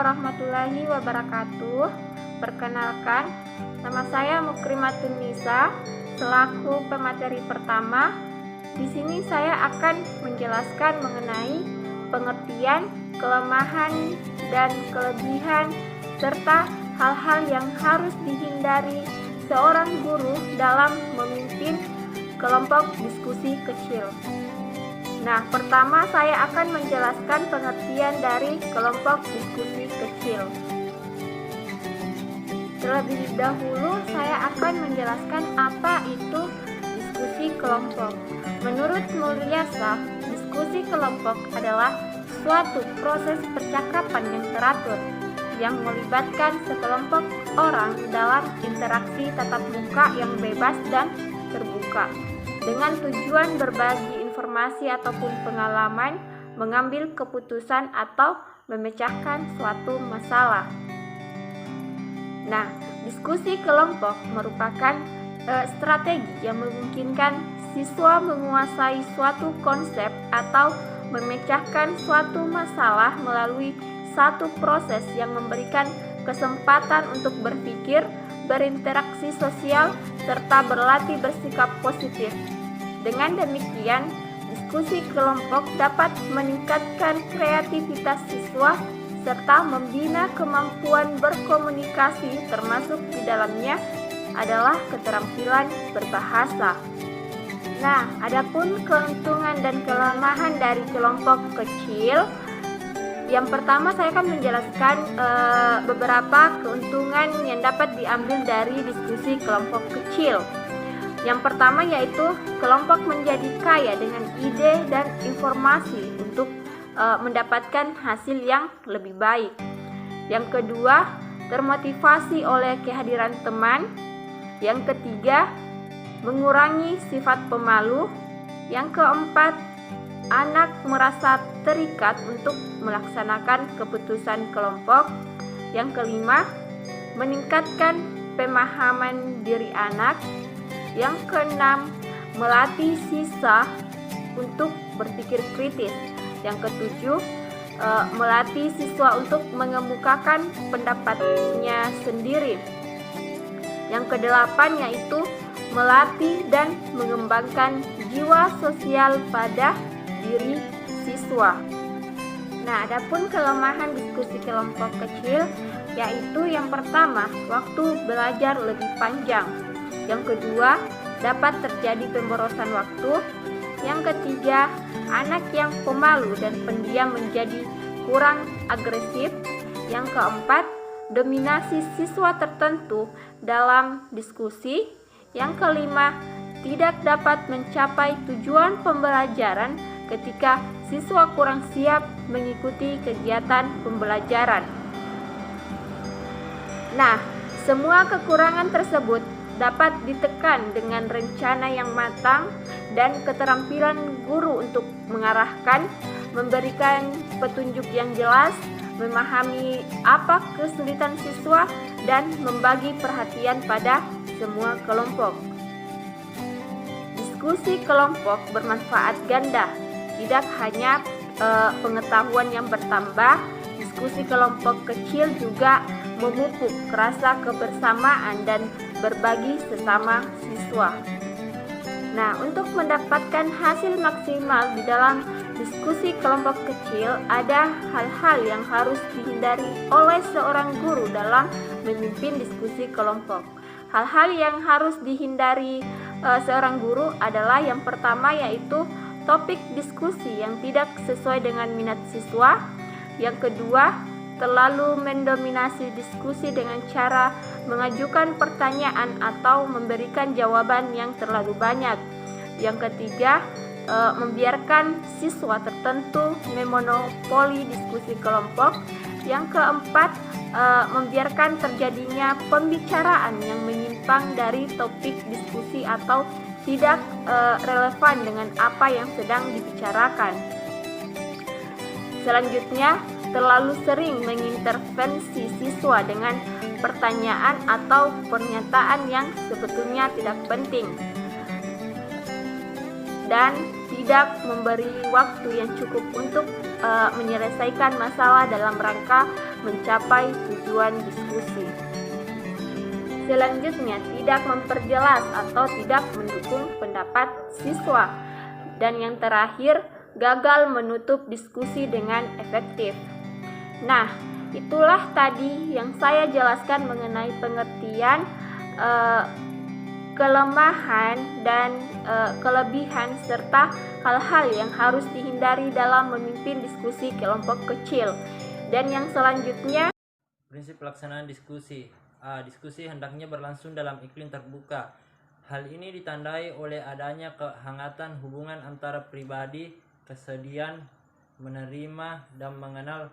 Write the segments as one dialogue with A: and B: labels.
A: warahmatullahi wabarakatuh. Perkenalkan, nama saya Mukrimatun Nisa selaku pemateri pertama. Di sini saya akan menjelaskan mengenai pengertian, kelemahan, dan kelebihan serta hal-hal yang harus dihindari seorang guru dalam memimpin kelompok diskusi kecil. Nah, pertama saya akan menjelaskan pengertian dari kelompok diskusi kecil. Terlebih dahulu saya akan menjelaskan apa itu diskusi kelompok. Menurut Mulyasa, diskusi kelompok adalah suatu proses percakapan yang teratur yang melibatkan sekelompok orang dalam interaksi tatap muka yang bebas dan terbuka dengan tujuan berbagi informasi ataupun pengalaman, mengambil keputusan atau memecahkan suatu masalah. Nah, diskusi kelompok merupakan strategi yang memungkinkan siswa menguasai suatu konsep atau memecahkan suatu masalah melalui satu proses yang memberikan kesempatan untuk berpikir, berinteraksi sosial, serta berlatih bersikap positif. Dengan demikian, diskusi kelompok dapat meningkatkan kreativitas siswa serta membina kemampuan berkomunikasi, termasuk di dalamnya adalah keterampilan berbahasa. Nah, adapun keuntungan dan kelemahan dari kelompok kecil, yang pertama saya akan menjelaskan beberapa keuntungan yang dapat diambil dari diskusi kelompok kecil. Yang pertama yaitu kelompok menjadi kaya dengan ide dan informasi untuk mendapatkan hasil yang lebih baik. Yang kedua, termotivasi oleh kehadiran teman. Yang ketiga, mengurangi sifat pemalu. Yang keempat, anak merasa terikat untuk melaksanakan keputusan kelompok. Yang kelima, meningkatkan pemahaman diri anak. Yang keenam, melatih siswa untuk berpikir kritis. Yang ketujuh, melatih siswa untuk mengemukakan pendapatnya sendiri. Yang kedelapan yaitu melatih dan mengembangkan jiwa sosial pada diri siswa. Nah, adapun kelemahan diskusi kelompok kecil yaitu yang pertama, waktu belajar lebih panjang. Yang kedua, dapat terjadi pemborosan waktu. Yang ketiga, anak yang pemalu dan pendiam menjadi kurang agresif. Yang keempat, dominasi siswa tertentu dalam diskusi. Yang kelima, tidak dapat mencapai tujuan pembelajaran ketika siswa kurang siap mengikuti kegiatan pembelajaran. Nah, semua kekurangan tersebut dapat ditekan dengan rencana yang matang dan keterampilan guru untuk mengarahkan, memberikan petunjuk yang jelas, memahami apa kesulitan siswa, dan membagi perhatian pada semua kelompok. Diskusi kelompok bermanfaat ganda, tidak hanya pengetahuan yang bertambah. Diskusi kelompok kecil juga memupuk rasa kebersamaan dan berbagi sesama siswa. Nah, untuk mendapatkan hasil maksimal di dalam diskusi kelompok kecil, ada hal-hal yang harus dihindari oleh seorang guru dalam memimpin diskusi kelompok. Hal-hal yang harus dihindari seorang guru adalah yang pertama yaitu topik diskusi yang tidak sesuai dengan minat siswa. Yang kedua, terlalu mendominasi diskusi dengan cara mengajukan pertanyaan atau memberikan jawaban yang terlalu banyak. Yang ketiga, membiarkan siswa tertentu memonopoli diskusi kelompok. Yang keempat, membiarkan terjadinya pembicaraan yang menyimpang dari topik diskusi atau tidak relevan dengan apa yang sedang dibicarakan. Selanjutnya, terlalu sering mengintervensi siswa dengan pertanyaan atau pernyataan yang sebetulnya tidak penting. dan tidak memberi waktu yang cukup untuk menyelesaikan masalah dalam rangka mencapai tujuan diskusi. Selanjutnya, tidak memperjelas atau tidak mendukung pendapat siswa. Dan yang terakhir, gagal menutup diskusi dengan efektif. Nah, itulah tadi yang saya jelaskan mengenai pengertian kelemahan dan kelebihan serta hal-hal yang harus dihindari dalam memimpin diskusi kelompok kecil. Dan yang selanjutnya,
B: prinsip pelaksanaan diskusi. Diskusi hendaknya berlangsung dalam iklim terbuka. Hal ini ditandai oleh adanya kehangatan hubungan antara pribadi, kesediaan menerima dan mengenal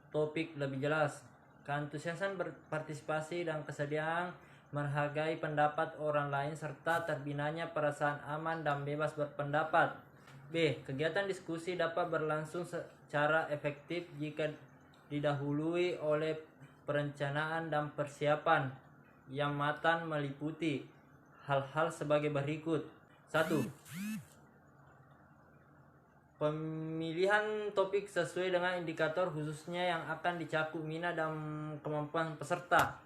B: topik lebih jelas, keantusiasan berpartisipasi dan kesediaan menghargai pendapat orang lain serta terbinanya perasaan aman dan bebas berpendapat. B. Kegiatan diskusi dapat berlangsung secara efektif jika didahului oleh perencanaan dan persiapan yang matang meliputi hal-hal sebagai berikut. 1. Pemilihan topik sesuai dengan indikator khususnya yang akan dicakup minat dan kemampuan peserta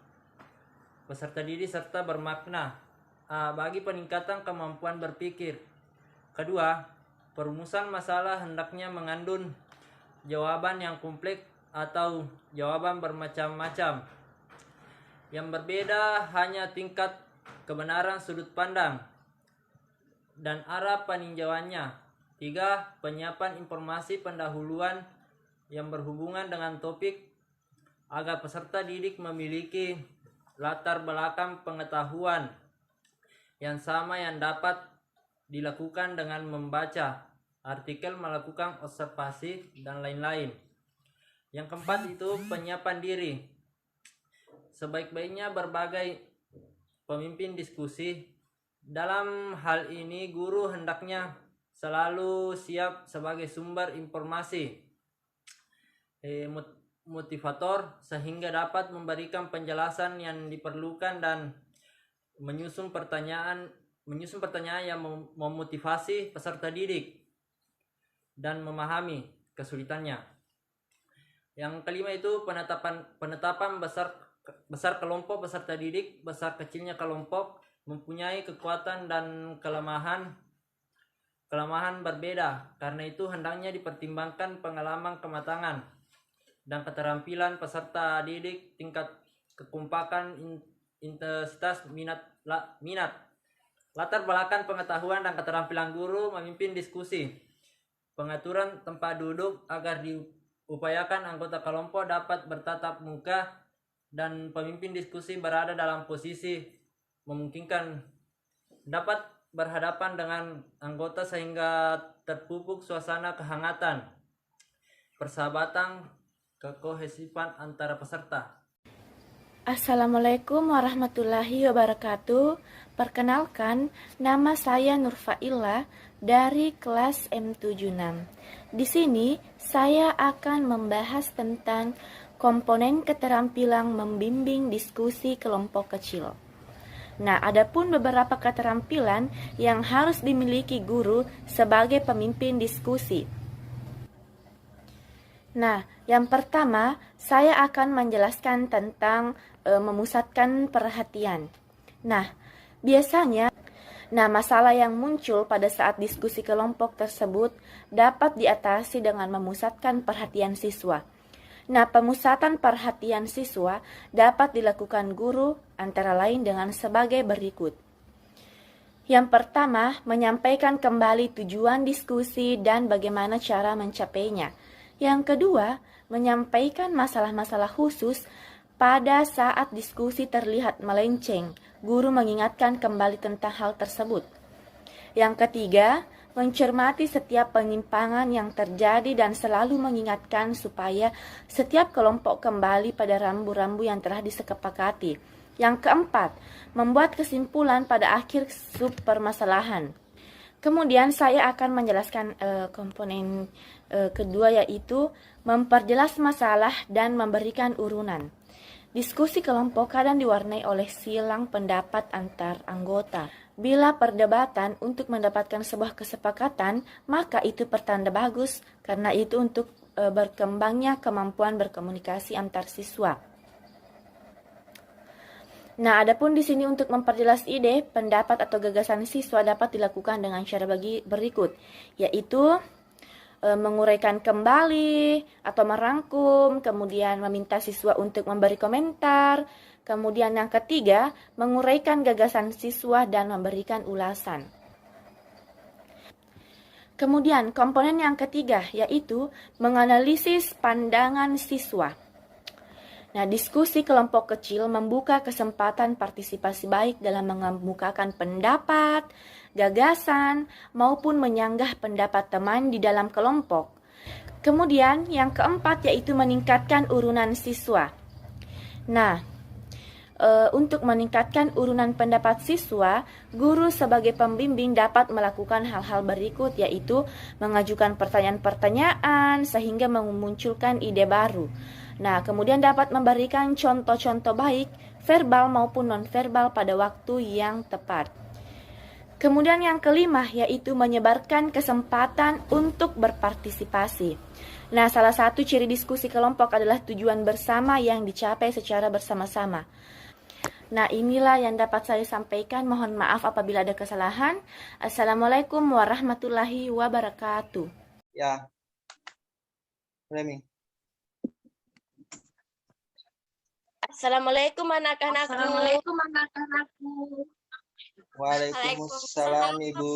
B: didik serta bermakna bagi peningkatan kemampuan berpikir. Kedua, perumusan masalah hendaknya mengandung jawaban yang kompleks atau jawaban bermacam-macam yang berbeda hanya tingkat kebenaran sudut pandang dan arah peninjauannya. 3. Penyiapan informasi pendahuluan yang berhubungan dengan topik agar peserta didik memiliki latar belakang pengetahuan yang sama yang dapat dilakukan dengan membaca artikel, melakukan observasi, dan lain-lain. Yang keempat itu penyiapan diri. Sebaik-baiknya berbagai pemimpin diskusi. Dalam hal ini guru hendaknya selalu siap sebagai sumber informasi, motivator sehingga dapat memberikan penjelasan yang diperlukan dan menyusun pertanyaan yang memotivasi peserta didik dan memahami kesulitannya. Yang kelima itu penetapan besar kelompok peserta didik. Besar kecilnya kelompok mempunyai kekuatan dan kelemahan berbeda. Karena itu hendaknya dipertimbangkan pengalaman kematangan dan keterampilan peserta didik, tingkat kekompakan, intensitas minat, latar belakang pengetahuan dan keterampilan guru memimpin diskusi. Pengaturan tempat duduk agar diupayakan anggota kelompok dapat bertatap muka dan pemimpin diskusi berada dalam posisi memungkinkan dapat berhadapan dengan anggota sehingga terpupuk suasana kehangatan, persahabatan, kekohesifan antara peserta.
C: Assalamualaikum warahmatullahi wabarakatuh. Perkenalkan, nama saya Nurfaila dari kelas M76. Di sini saya akan membahas tentang komponen keterampilan membimbing diskusi kelompok kecil. Nah, adapun beberapa keterampilan yang harus dimiliki guru sebagai pemimpin diskusi. Nah, yang pertama saya akan menjelaskan tentang memusatkan perhatian. Nah, biasanya masalah yang muncul pada saat diskusi kelompok tersebut dapat diatasi dengan memusatkan perhatian siswa. Nah, pemusatan perhatian siswa dapat dilakukan guru antara lain dengan sebagai berikut. Yang pertama, menyampaikan kembali tujuan diskusi dan bagaimana cara mencapainya. Yang kedua, menyampaikan masalah-masalah khusus pada saat diskusi terlihat melenceng. Guru mengingatkan kembali tentang hal tersebut. Yang ketiga, mencermati setiap penyimpangan yang terjadi dan selalu mengingatkan supaya setiap kelompok kembali pada rambu-rambu yang telah disepakati. Yang keempat, membuat kesimpulan pada akhir sub permasalahan. Kemudian saya akan menjelaskan komponen kedua, yaitu memperjelas masalah dan memberikan urunan. Diskusi kelompok kadang diwarnai oleh silang pendapat antar anggota. Bila perdebatan untuk mendapatkan sebuah kesepakatan, maka itu pertanda bagus karena itu untuk berkembangnya kemampuan berkomunikasi antar siswa. Nah, adapun di sini untuk memperjelas ide, pendapat atau gagasan siswa dapat dilakukan dengan cara berikut, yaitu menguraikan kembali atau merangkum, kemudian meminta siswa untuk memberi komentar, kemudian yang ketiga, menguraikan gagasan siswa dan memberikan ulasan. Kemudian komponen yang ketiga yaitu menganalisis pandangan siswa. Nah, diskusi kelompok kecil membuka kesempatan partisipasi baik dalam mengemukakan pendapat, gagasan, maupun menyanggah pendapat teman di dalam kelompok. Kemudian, yang keempat yaitu meningkatkan urunan siswa. Nah, untuk meningkatkan urunan pendapat siswa, guru sebagai pembimbing dapat melakukan hal-hal berikut, yaitu mengajukan pertanyaan-pertanyaan sehingga memunculkan ide baru. Nah, kemudian dapat memberikan contoh-contoh baik, verbal maupun non-verbal pada waktu yang tepat. Kemudian yang kelima yaitu menyebarkan kesempatan untuk berpartisipasi. Nah, salah satu ciri diskusi kelompok adalah tujuan bersama yang dicapai secara bersama-sama. Nah, inilah yang dapat saya sampaikan. Mohon maaf apabila ada kesalahan. Assalamualaikum warahmatullahi wabarakatuh.
D: Ya, Remi.
E: Assalamualaikum anak-anakku.
A: Assalamualaikum anak-anakku.
D: Waalaikumsalam Ibu.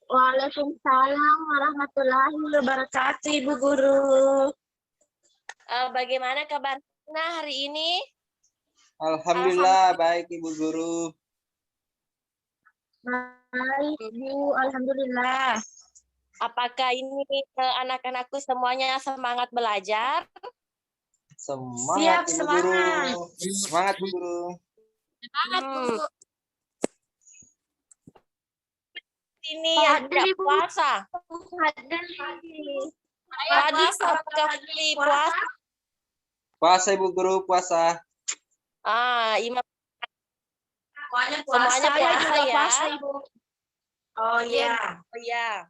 A: Waalaikumsalam warahmatullahi wabarakatuh, Ibu Guru.
E: Bagaimana kabarnya hari ini?
D: Alhamdulillah baik Ibu Guru.
A: Baik, Bu. Alhamdulillah.
E: Apakah ini anak-anakku semuanya semangat belajar?
D: Semangat Ibu Guru. Semangat Bu Guru.
A: Semangat, Bu.
E: Ini ada puasa. Tadi apakah puasa?
D: Puasa Ibu Guru, puasa.
E: Imam
A: Semuanya
E: puasa ya.
A: puasa, Ibu. Oh iya.
E: Oh ya.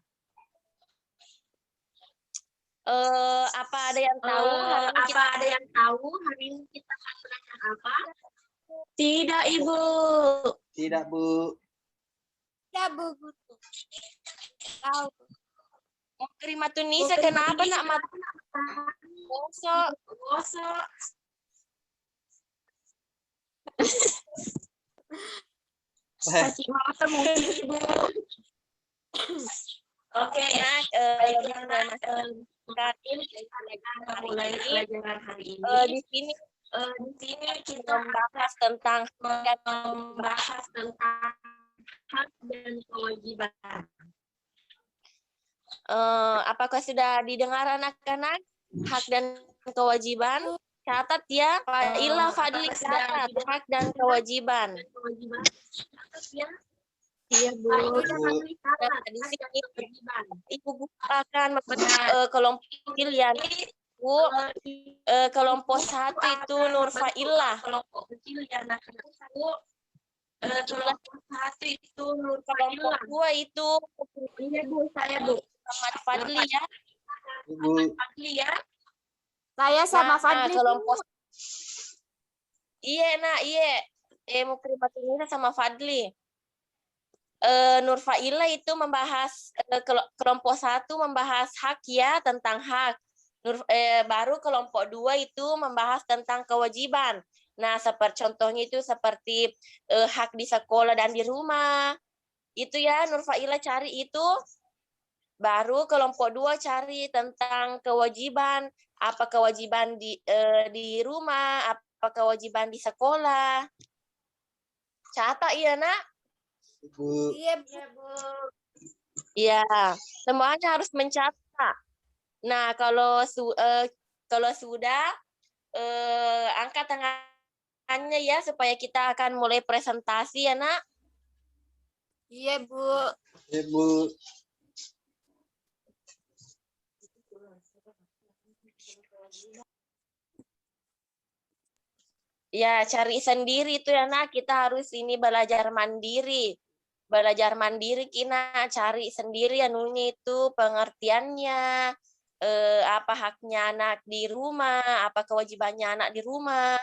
E: Apa ada yang tahu?
A: Ada yang tahu hari ini kita akan belajar apa? Tidak, Ibu.
D: Tidak Bu.
A: Ya, Bu.
E: Tahu. Kerimatun Nisa kenapa nak mati? Bosok.
A: Kasih mata mungkin, Ibu. Oke, mulai pelajaran hari ini.
E: Di sini
A: Kita
E: membahas tentang
A: membahas tentang hak dan kewajiban.
E: apakah sudah didengar anak-anak hak dan kewajiban? Catat ya, Failah Fadli catat hak dan kewajiban.
A: Iya, Bu.
E: Nah, di sini Ibu akan membentuk kelompok kecil ya. Bu, kelompok satu itu Nur Failah.
A: Kelompok kecil ya, kelompok satu itu Nur
E: Kelompok
A: Failah.
E: dua itu
A: Iya, Bu, saya, Bu.
E: Muhammad Fadli ya.
D: Ibu.
A: Fadli ya.
C: Saya sama
E: Nah,
C: Fadli.
E: kelompok Mukrimatun Nisa sama Fadli. Nur Failah itu membahas kelompok satu membahas hak ya, tentang hak. Baru kelompok dua itu membahas tentang kewajiban. Nah, seperti contohnya itu seperti hak di sekolah dan di rumah. Itu ya Nur Failah cari itu. Baru kelompok dua cari tentang kewajiban, apa kewajiban di rumah, apa kewajiban di sekolah. Catat ya, Nak?
D: Ibu.
A: Iya, Bu.
E: Iya, semuanya harus mencatat. Nah, kalau sudah angkat tangannya ya supaya kita akan mulai presentasi ya, Nak.
A: Iya, Bu.
D: Ibu.
E: Ya, cari sendiri itu ya, Nak. Kita harus ini belajar mandiri. belajar mandiri Kina, cari sendiri anunya itu pengertiannya, apa haknya anak di rumah, apa kewajibannya anak di rumah.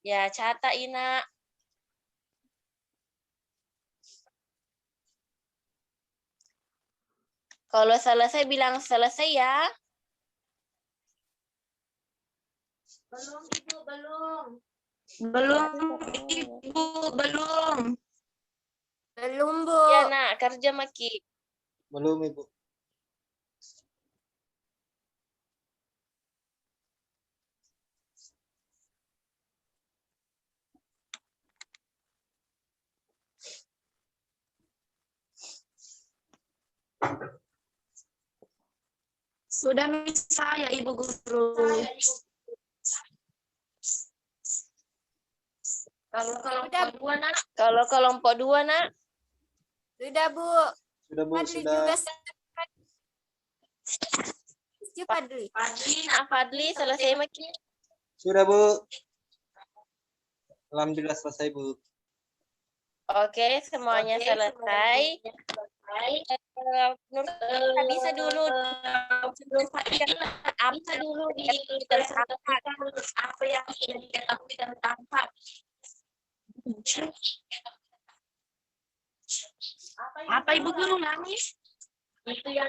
E: Ya, catat Ina. Kalau selesai bilang selesai ya.
A: Belum Ibu, belum.
C: Belum, Ibu, belum.
A: Belum Bu.
E: Ya nak, kerja Maki.
D: Belum Ibu.
C: Sudah Miss saya, Ibu Guru. Kalau kelompok dua nak,
E: Kalau kelompok 2 nak,
A: Sudah Bu.
D: Sudah Bu,
A: Fadli
D: sudah.
A: juga. Fadli.
E: Fadli nak Fadli selesai Maki.
D: Sudah Bu. Alhamdulillah selesai Bu.
E: Oke, semuanya selesai. Nur bisa dulu apa dulu tentang
C: apa yang sudah diketahui tentang hak? Apa Ibu Guru nangis? Itu yang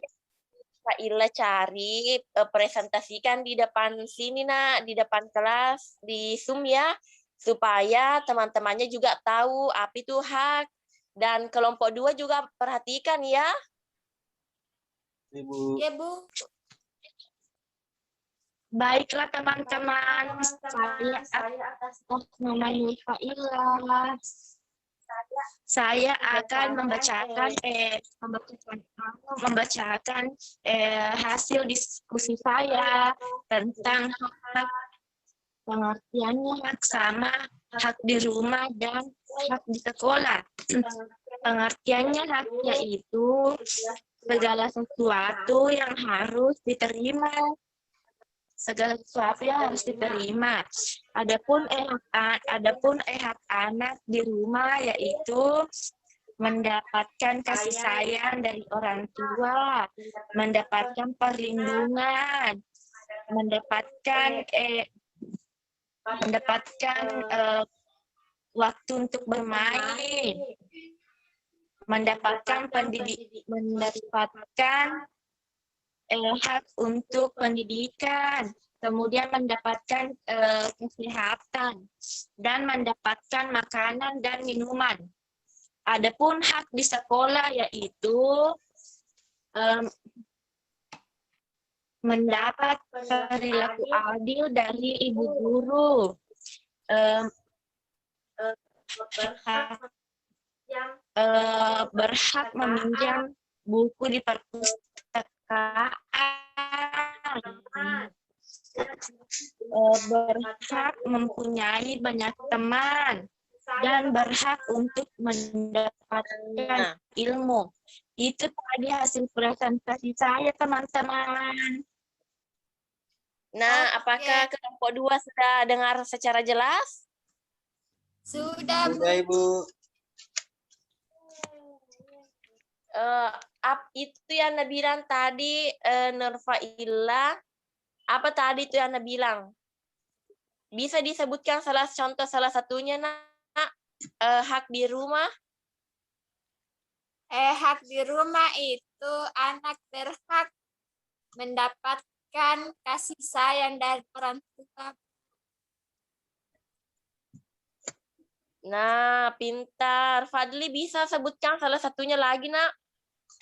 E: Kak Ila cari presentasikan di depan sini nak, di depan kelas di Zoom ya, supaya teman-temannya juga tahu apa itu hak. Dan kelompok 2 juga perhatikan ya.
D: Ibu.
A: Ya Bu.
C: baiklah teman-teman, saya atas nama Nurfaila. Saya akan membacakan hasil diskusi saya tentang hak, pengertiannya hak sama, hak di rumah dan hak di sekolah. Pengertiannya hak yaitu segala sesuatu yang harus diterima. Segala sesuatu yang harus diterima. Adapun hak anak di rumah yaitu mendapatkan kasih sayang dari orang tua, mendapatkan perlindungan, mendapatkan waktu untuk bermain, mendapatkan hak untuk pendidikan, kemudian mendapatkan kesehatan, dan mendapatkan makanan dan minuman. Adapun hak di sekolah yaitu mendapat perilaku adil dari ibu guru, berhak meminjam buku di perpustakaan, berhak mempunyai banyak teman, dan berhak untuk mendapatkan ilmu. Itu tadi hasil presentasi saya, teman-teman.
E: Nah, apakah kelompok 2 sudah dengar secara jelas?
A: Sudah Bu.
D: Sudah Ibu.
E: Itu yang Anda bilang tadi, Nurfaila, apa tadi itu yang Anda bilang? Bisa disebutkan contoh salah satunya, nak, hak di rumah?
A: Hak di rumah itu anak berhak mendapatkan kasih sayang dari orang tua.
E: Nah, pintar. Fadli bisa sebutkan salah satunya lagi, nak?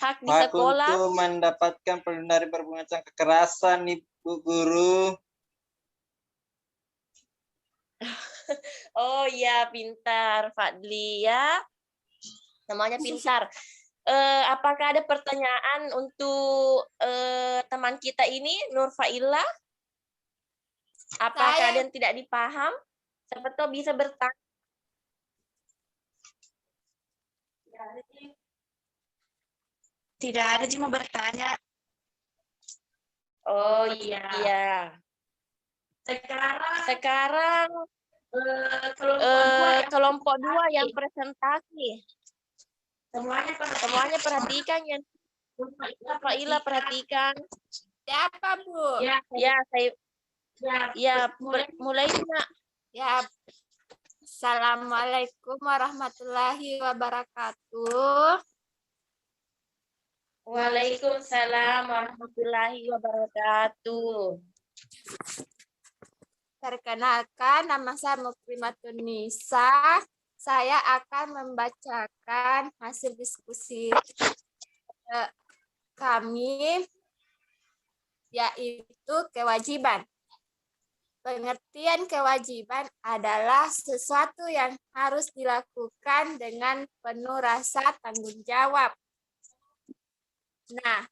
E: Hak di
D: Hak
E: sekolah.
D: untuk mendapatkan perlindungan dari perbuatan kekerasan, Ibu Guru.
E: Oh iya, pintar Fadli ya. Namanya pintar. Apakah ada pertanyaan untuk teman kita ini, Nurfaila? Apakah ada yang tidak dipaham? Siapa tahu bisa bertanya.
C: Tidak ada, cuma bertanya.
E: Oh iya. Sekarang kelompok 2 yang presentasi. Semuanya perhatikan ya. Faila perhatikan.
A: Siapa, Bu?
E: Ya, saya mulai Nak.
A: Ya. Assalamualaikum warahmatullahi wabarakatuh.
E: Waalaikumsalam warahmatullahi wabarakatuh.
A: Perkenalkan, nama saya Mukrimatun Nisa. Saya akan membacakan hasil diskusi kami, yaitu kewajiban. Pengertian kewajiban adalah sesuatu yang harus dilakukan dengan penuh rasa tanggung jawab. Nah,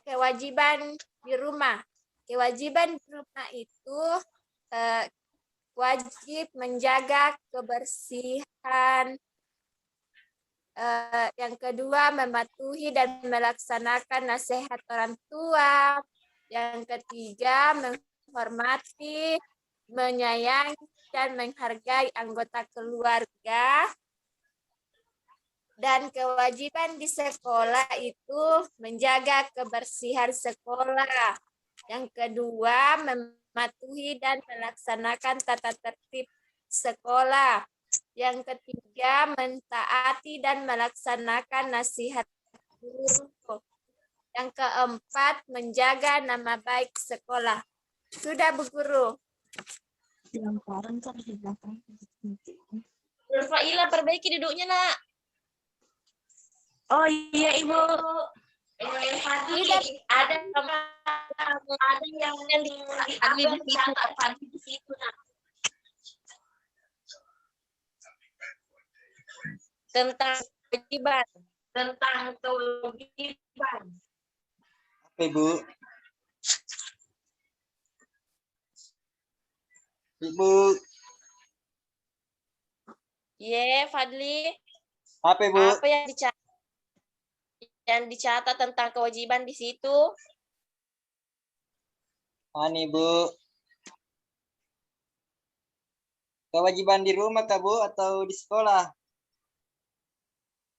A: kewajiban di rumah. Kewajiban di rumah itu wajib menjaga kebersihan. Yang kedua, mematuhi dan melaksanakan nasihat orang tua. Yang ketiga, menghormati, menyayangi, dan menghargai anggota keluarga. Dan kewajiban di sekolah itu menjaga kebersihan sekolah. Yang kedua, mematuhi dan melaksanakan tata tertib sekolah. Yang ketiga, mentaati dan melaksanakan nasihat guru. Yang keempat, menjaga nama baik sekolah. Sudah, Bu Guru.
E: Faila perbaiki duduknya, Nak.
F: Oh iya Ibu.
E: Ada yang di situ, Nak. Tentang kewajiban.
D: Apa Ibu? Ibu,
E: Fadli.
D: apa Ibu?
E: Apa yang dicatat tentang kewajiban di situ?
D: Ani Bu. Kewajiban di rumah kah Bu atau di sekolah?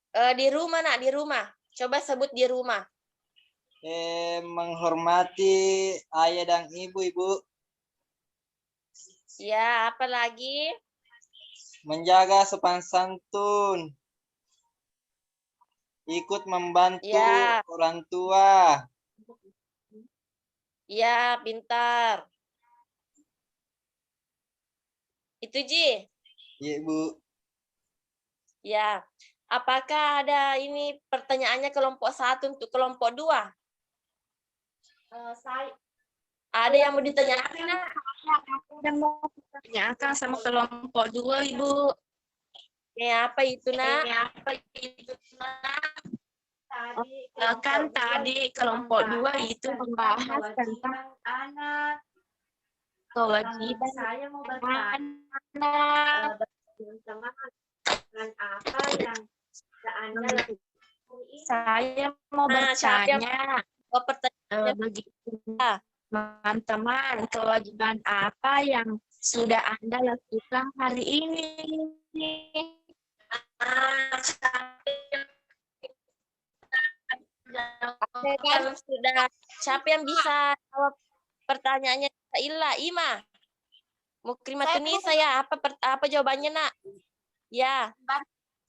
E: Di rumah, Nak, di rumah. Coba sebut di rumah.
D: Menghormati ayah dan ibu, Ibu.
E: Ya, apa lagi?
D: Menjaga sopan santun. Ikut membantu
E: Ya.
D: orang tua.
E: Ya, pintar. Itu Ji.
D: Iya, Bu.
E: Ya. Apakah ada ini pertanyaannya kelompok 1 untuk kelompok 2? Ada yang mau ditanyakan?
F: Yang mau tanyakan sama kelompok 2 Ibu.
E: Apa itu, Nak?
F: Kan tadi kelompok 2 itu membahas tentang
A: anak.
F: kewajiban
A: Saya mau
F: anak.
A: teman-teman dengan apa yang Anda lakukan ini.
F: Saya mau bertanya
E: Pertanyaan.
F: bagi teman-teman, kewajiban apa yang sudah Anda lakukan hari ini?
E: Siapa yang bisa jawab pertanyaannya? Ima. Mukrimatun Nisa ya. Apa jawabannya, Nak? Ya.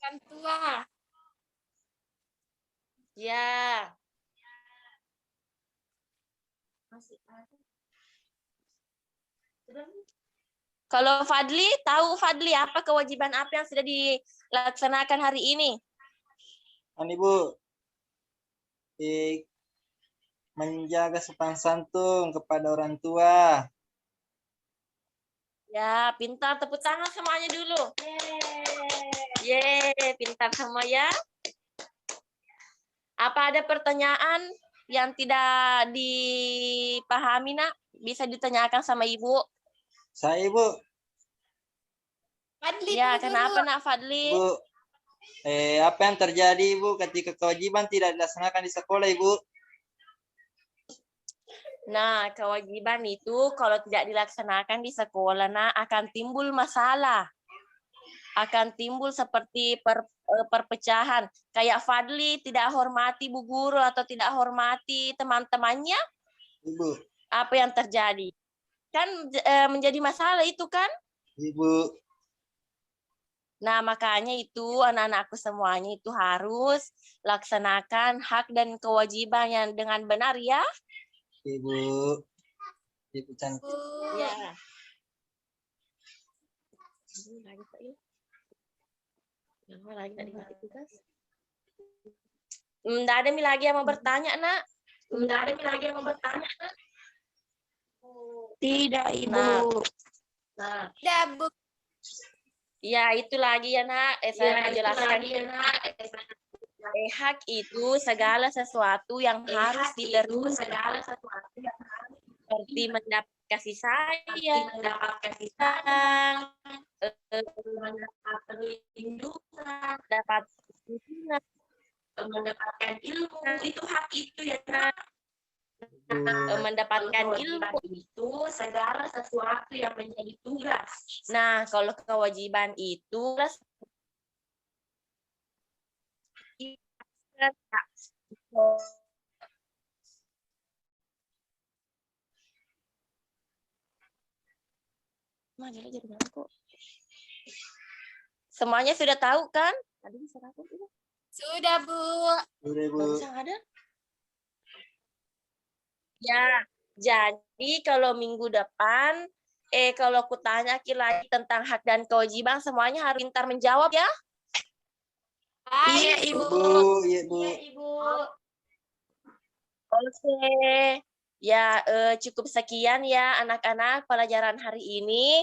A: Orang tua.
E: Ya. Kalau Fadli, tahu Fadli apa kewajiban apa yang sudah dilaksanakan hari ini?
D: Ani Bu. Menjaga sopan santun kepada orang tua.
E: Ya, pintar. Tepuk tangan semuanya dulu. Yeay, pintar semua ya. Apa ada pertanyaan yang tidak dipahami, Nak? Bisa ditanyakan sama Ibu.
D: Saya Ibu.
A: Fadli,
E: Ya,
A: Bu
E: kenapa,
A: Guru.
E: Nak Fadli?
D: Bu. Apa yang terjadi Ibu ketika kewajiban tidak dilaksanakan di sekolah Ibu?
E: Nah, kewajiban itu kalau tidak dilaksanakan di sekolah, Nak, akan timbul masalah. akan timbul seperti perpecahan. Kayak Fadli tidak hormati Bu Guru atau tidak hormati teman-temannya,
D: Ibu.
E: apa yang terjadi? Kan menjadi masalah itu kan?
D: Ibu.
E: Nah, makanya itu anak-anakku semuanya itu harus laksanakan hak dan kewajiban yang dengan benar ya.
D: Ibu. Ibu cantik.
E: Ya. Nggak ada lagi yang mau bertanya, Nak.
F: Tidak, Ibu.
E: Nah, ya itu lagi ya, Nak. Saya mau jelaskan. Hak itu segala sesuatu yang harus diterima. Seperti mendapat kasih sayang, mendapat perlindungan, dapat mendapatkan ilmu, itu hak itu ya, Nak. Mendapatkan ilmu itu segala sesuatu yang menjadi tugas. Nah, kalau kewajiban itu semuanya sudah tahu kan?
A: Sudah, Bu.
D: Sudah, Bu.
E: Barusan ada? Ya, jadi kalau minggu depan, kalau aku tanya lagi tentang hak dan kewajiban, semuanya harus pintar menjawab ya.
F: Iya, Ibu.
D: Ibu.
E: Oke. Ya, cukup sekian ya anak-anak pelajaran hari ini.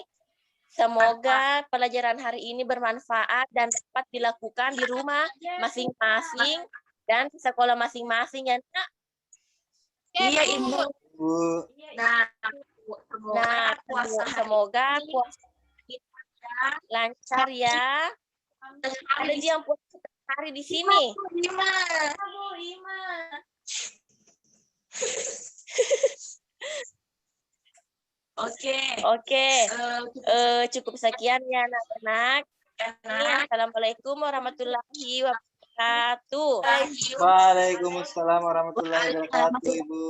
E: Semoga pelajaran hari ini bermanfaat dan dapat dilakukan di rumah masing-masing dan di sekolah masing-masing ya, Nak.
F: Iya, Ibu.
D: Ibu.
E: Semoga puasa kita lancar ya. Ada yang puasa hari di sini. Oke. Cukup sekian ya anak-anak. Assalamualaikum warahmatullahi wabarakatuh.
D: Waalaikumsalam warahmatullahi wabarakatuh, Ibu.